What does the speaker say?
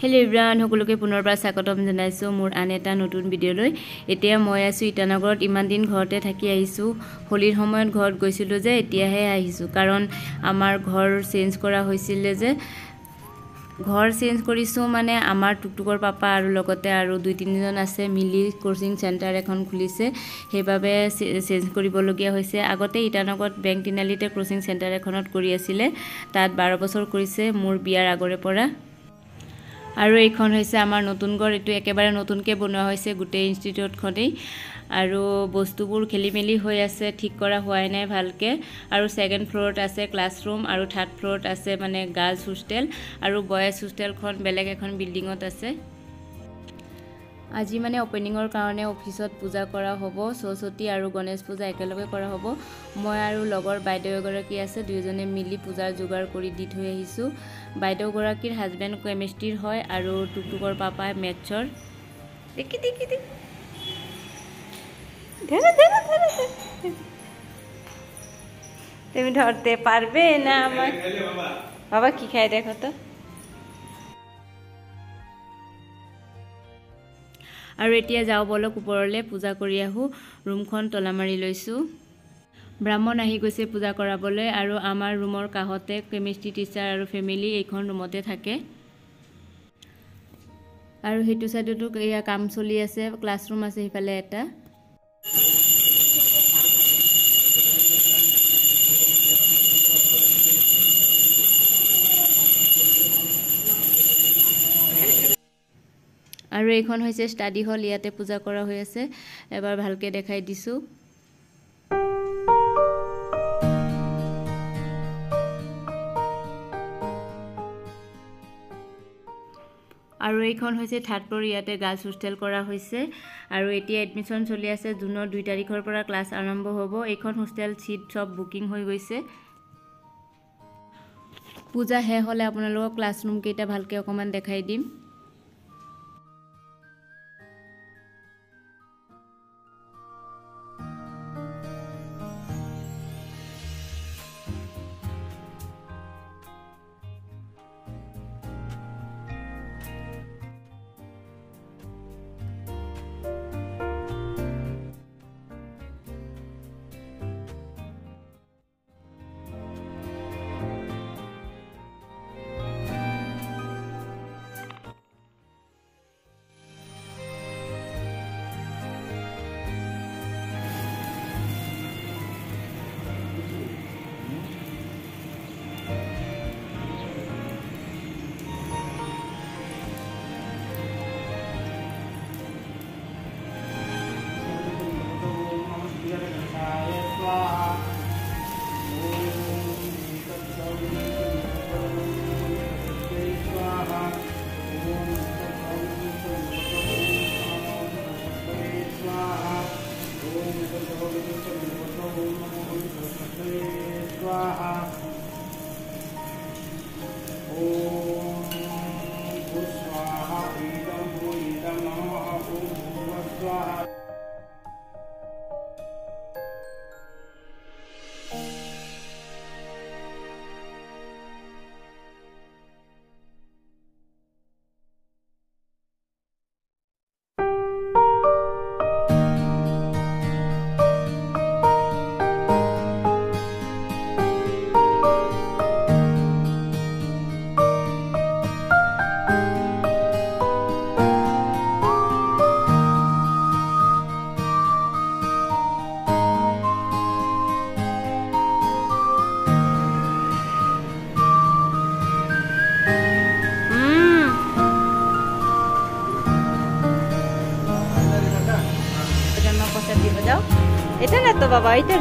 hello everyone সকলোকে পুনৰবাৰ স্বাগতম জনাইছো মোৰ আন এটা নতুন ভিডিঅলৈ এতিয়া মই আছো ইটানগৰত ইমান দিন ঘৰতে থাকি আহিছো হোলিৰ সময়ত ঘৰত গৈছিলো যে এতিয়াহে আহিছো কাৰণ আমাৰ ঘৰ চেঞ্জ কৰা হৈছিল যে ঘৰ চেঞ্জ কৰিছো মানে আমাৰ টুকটুকৰ পাপা আৰু লগতে আৰু 2-3 জন আছে মিলি কোচিং সেন্টাৰ এখন খুলিছে হেবাবে চেঞ্জ কৰিবলগীয়া হৈছে আগতে ইটানগৰত বেংক তিনালিতে কোচিং সেন্টাৰ এখনত কৰি আছিল তাত 12 বছৰ কৰিছে মোৰ বিয়াৰ আগৰে পৰা আৰু এইখন হৈছে আমাৰ নতুন ঘৰ এটো একেবাৰে নতুনকে বনোৱা হৈছে গুটে ইনষ্টিটিউট খনেই আৰু বস্তুবোৰ খেলিমেলি হৈ আছে ঠিক কৰা হোৱাই নাই ভালকে আৰু সেকেন্ড ফ্লোৰত আছে ক্লাছৰুম আৰু থাৰ্ড ফ্লোৰত আছে মানে গাৰ্লছ হোস্টেল আৰু বয়েজ হোস্টেলখন বেলেগ এখন বিল্ডিংত আছে আজি মানে ওপেনিংৰ কাৰণে অফিসত পূজা কৰা হ'ব সৰস্বতী আৰু গণেশ পূজা একেলগে কৰা হ'ব মই আৰু লগৰ বাইদেউ এগৰাকী আছে দুইজনে মিলি পূজাৰ যোগাৰ কৰি দি থৈ আহিছো বাইদেউ গৰাকীৰ হাজবেন্ড কেমিষ্ট্ৰিৰ হয় আৰু টুকটুকৰ পাপা মেথছৰ দেখি তুমি ধৰতে পাৰবে না আমাৰ বাবা কি খায় দেখো তো আৰু এতিয়া যাও বলক ওপৰলে পূজা কৰি আহু ৰুমখন তলা মাৰি লৈছো ব্ৰাহ্মণ আহি গৈছে পূজা কৰাবলৈ আৰু আমাৰ ৰুমৰ কাহতে কেমিষ্ট্ৰি টিচাৰ আৰু ফেমিলি এইখন ৰুমতে থাকে আৰু হেতু সাইডটো এয়া কাম চলি আছে ক্লাছৰুম আছে হিফালে এটা আৰু এইখন হৈছে ষ্টাডি হল ইয়াতে পূজা কৰা হৈ আছে এবাৰ ভালকে দেখাই দিছো আৰু এইখন হৈছে থাৰ্ড ফ্লোৰ ইয়াতে গাৰ্লছ হোস্টেল কৰা হৈছে আৰু এতিয়া এডমিশন চলি আছে জুনৰ 2 তাৰিখৰ পৰা ক্লাছ আৰম্ভ হ'ব এইখন হোস্টেল সিট সব বুকিং হৈ গৈছে পূজা হে হলে আপোনালোকক ক্লাছৰুম কেইটা ভালকে অকমান দেখাই দিম এটা না তো বাবা এটা